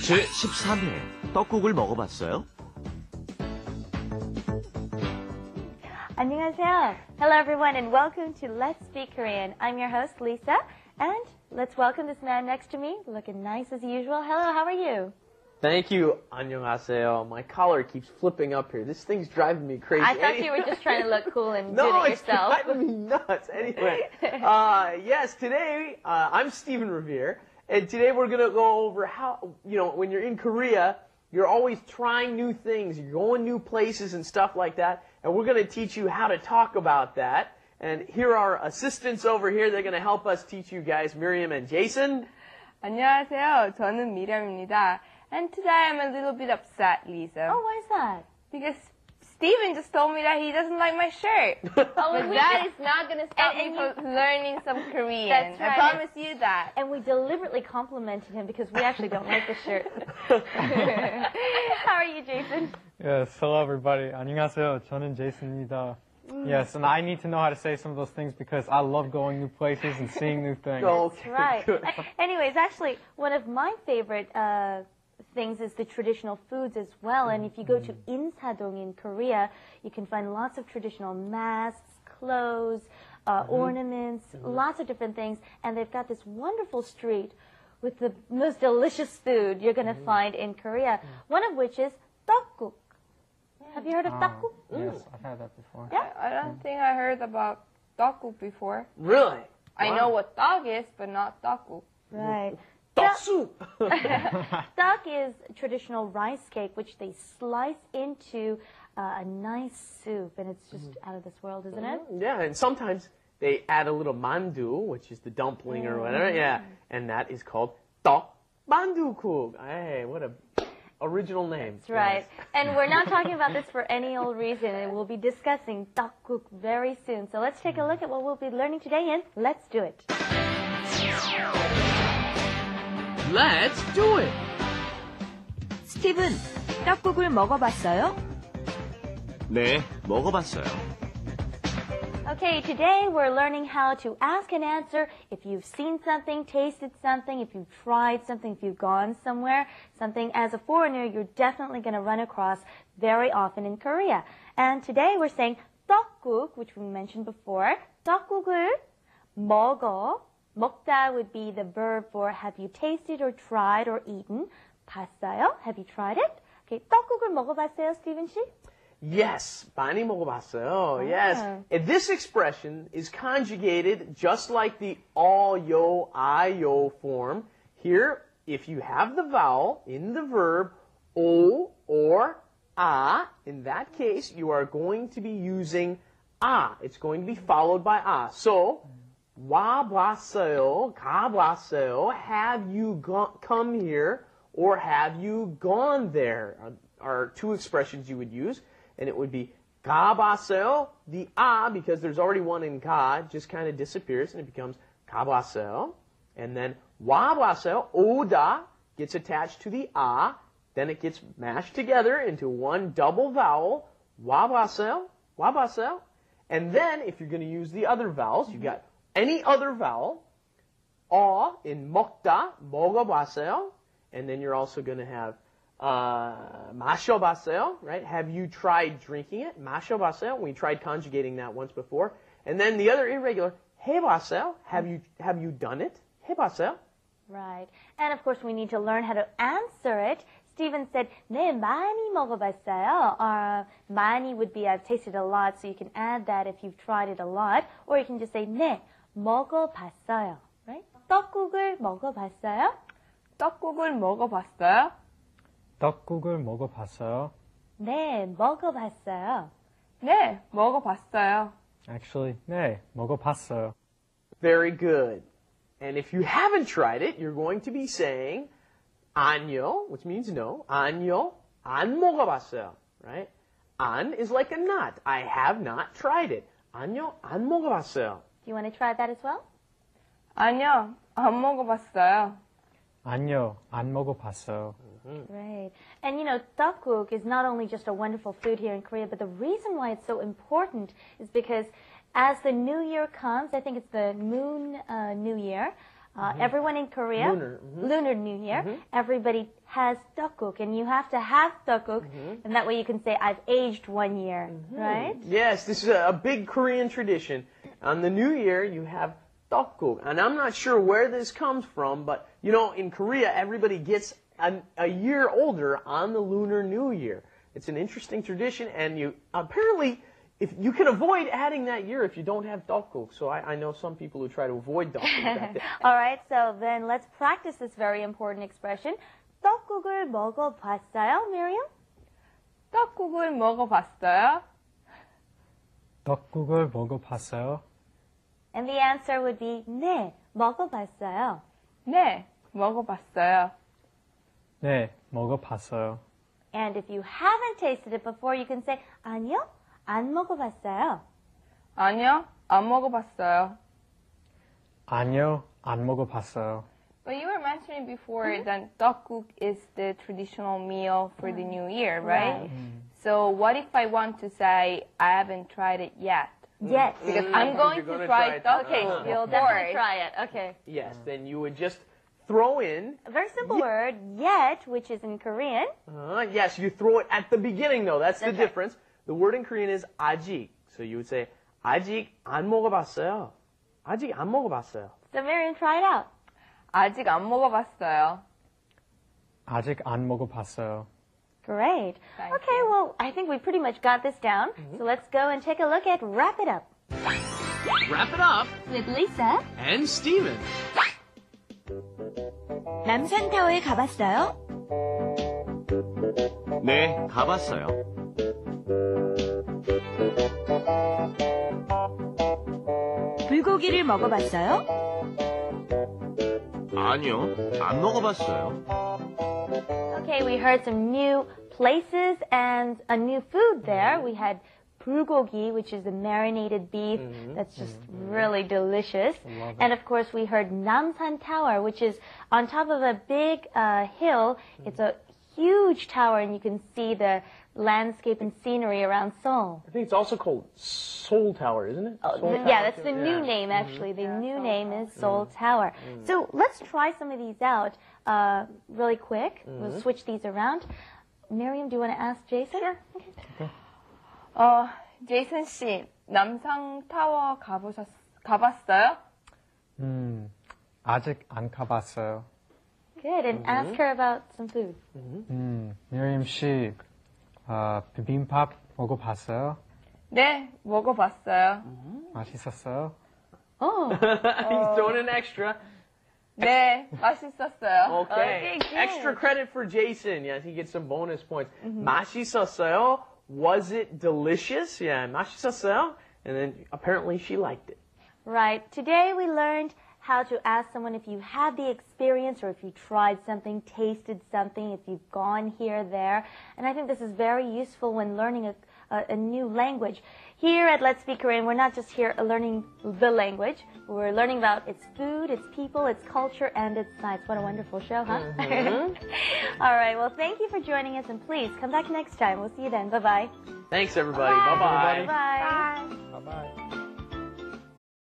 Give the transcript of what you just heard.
제13회 떡국을 먹어봤어요? 안녕하세요. Hello everyone and welcome to Let's Speak Korean. I'm your host Lisa and let's welcome this man next to me, looking nice as usual. Hello, how are you? Thank you. 안녕하세요. My collar keeps flipping up here. This thing's driving me crazy. I thought you were just trying to look cool and no, do it yourself. No, it's driving me nuts. Anyway, yes, today I'm Stephen Revere, and today we're going to go over how, when you're in Korea, you're always trying new things. You're going new places and stuff like that, and we're going to teach you how to talk about that. And here are assistants over here. They're going to help us teach you guys, Miriam and Jason. 안녕하세요. 저는 미렴입니다. And today I'm a little bit upset, Lisa. Oh, why is that? Because Steven just told me that he doesn't like my shirt. But that is not going to stop me from learning some Korean. That's right. I promise you that. And we deliberately complimented him because we actually don't like the shirt. How are you, Jason? Yes, hello everybody. 안녕하세요. 저는 Jason입니다. Yes, and I need to know how to say some of those things because I love going new places and seeing new things. That's right. Anyways, actually, one of my favorite things is the traditional foods as well. And if you go to Insadong in Korea, you can find lots of traditional masks, clothes, ornaments, lots of different things. And they've got this wonderful street with the most delicious food you're going to find in Korea, one of which is 떡국. Have you heard of 떡국? Yes, I've had that before. Yeah? I don't think I heard about 떡국 before. Really? I know what 떡 is, but not 떡국. Right. Duck soup. Duck is traditional rice cake, which they slice into a nice soup, and it's just out of this world, isn't it? Yeah, and sometimes they add a little mandu, which is the dumpling or whatever. Yeah, and that is called 떡 만두국. Hey, what a original name. That's right. Yes. And we're not talking about this for any old reason, and we'll be discussing 떡국 very soon. So let's take a look at what we'll be learning today, and let's do it. Let's do it! 스티븐, 떡국을 먹어봤어요? 네, 먹어봤어요. Okay, today we're learning how to ask and answer if you've seen something, tasted something, if you've tried something, if you've gone somewhere, something as a foreigner you're definitely going to run across very often in Korea. And today we're saying 떡국, which we mentioned before. 떡국을 먹어. 먹다 would be the verb for have you tasted or tried or eaten. 봤어요? Have you tried it? Okay, 떡국을 먹어봤어요, Stephen 씨? Yes, 많이 먹어봤어요. Yes. And this expression is conjugated just like the all-yo, I-yo form. Here, if you have the vowel in the verb o or a, in that case, you are going to be using a. It's going to be followed by a. So, 와봤어요, 가봤어요, have you come here, or have you gone there, are two expressions you would use. And it would be 가봤어요, the a, because there's already one in ga, just kind of disappears and it becomes 가봤어요. And then 와봤어요, 오다, gets attached to the a, then it gets mashed together into one double vowel, 와봤어요, 와봤어요. And then if you're going to use the other vowels, you've got any other vowel, in 먹다, 먹어봤어요, and then you're also going to have 마셔봤어요, right? Have you tried drinking it? 마셔봤어요. We tried conjugating that once before. And then the other irregular, 해봤어요. Have you done it? 해봤어요. Right. And of course we need to learn how to answer it. Stephen said, 네, 많이 먹어봤어요. 많이 would be I've tasted a lot, so you can add that if you've tried it a lot. Or you can just say, 네, 먹어봤어요. Right? 떡국을 먹어봤어요? 떡국을 먹어봤어요? 떡국을 먹어봤어요? 네, 먹어봤어요. 네, 먹어봤어요. Actually, 네, 먹어봤어요. Very good. And if you haven't tried it, you're going to be saying 아니요, which means no. 아니요, 안 먹어봤어요. Right? 안 is like a not. I have not tried it. 아니요, 안 먹어봤어요. Do you want to try that as well? 아니요, 안 먹어봤어요. 아니요, 안 먹어봤어요. Right. And you know, 떡국 is not only just a wonderful food here in Korea, but the reason why it's so important is because as the new year comes, I think it's the Moon New Year, Everyone in Korea, Lunar New Year, everybody has tteokguk, and you have to have tteokguk, and that way you can say, I've aged 1 year, right? Yes, this is a big Korean tradition. On the New Year, you have tteokguk, and I'm not sure where this comes from, but you know, in Korea, everybody gets a year older on the Lunar New Year. It's an interesting tradition, and you apparently, if you can avoid adding that year if you don't have tteokguk. So I know some people who try to avoid tteokguk back then. All right, so then let's practice this very important expression. 떡국을 먹어봤어요, Miriam? 떡국을 먹어봤어요? 떡국을 먹어봤어요? And the answer would be 네, 먹어봤어요. 네, 먹어봤어요. 네, 먹어봤어요. And if you haven't tasted it before, you can say 아니요, 안 먹어봤어요. 아니요, 안 먹어봤어요. 아니요, 안 먹어봤어요. But you were mentioning before that tteokguk is the traditional meal for the new year, right? So what if I want to say I haven't tried it yet? Yes. Because I'm going to try tteokguk. Okay, you'll definitely try it. Okay. Yes, then you would just throw in. A very simple word, yet, which is in Korean. Yes, you throw it at the beginning though. That's the difference. The word in Korean is 아직. So you would say 아직 안 먹어봤어요. 아직 안 먹어봤어요. So Miriam, try it out. 아직 안 먹어봤어요. 아직 안 먹어봤어요. Great. Thank Okay, you. well, I think we pretty much got this down. So let's go and take a look at Wrap It Up Wrap it up with Lisa. and Steven. 남산타워에 가봤어요? 네, 가봤어요. 불고기를 먹어봤어요? 아니요, 안 먹어봤어요. Okay, we heard some new places and a new food there. We had bulgogi, which is the marinated beef that's just really delicious. And of course, we heard Namsan Tower, which is on top of a big hill. It's a huge tower, and you can see the landscape and scenery around Seoul. I think it's also called Seoul Tower, isn't it? Seoul Tower. Yeah, that's the new name, actually. The new name is Seoul Tower. So let's try some of these out really quick. We'll switch these around. Miriam, do you want to ask Jason? Sure. Okay. 제이슨 씨, 남상 타워 가봤어요? 아직 안 가봤어요. Good. And ask her about some food. 미리엄 씨, 비빔밥 먹어봤어요? 네, 먹어봤어요. 맛있었어요? Oh. He's throwing an extra. 네, 맛있었어요. Okay. good. Extra credit for Jason. Yes, he gets some bonus points. 맛있었어요. Was it delicious? Yeah, 맛있었어요. And then apparently she liked it. Right. Today we learned how to ask someone if you had the experience or if you tried something, tasted something, if you've gone here, there. And I think this is very useful when learning a new language. Here at Let's Speak Korean, we're not just here learning the language. We're learning about its food, its people, its culture, and its sights. What a wonderful show, huh? All right. Well, thank you for joining us, and please come back next time. We'll see you then. Bye-bye. Thanks, everybody. Bye-bye. Bye-bye. Bye-bye.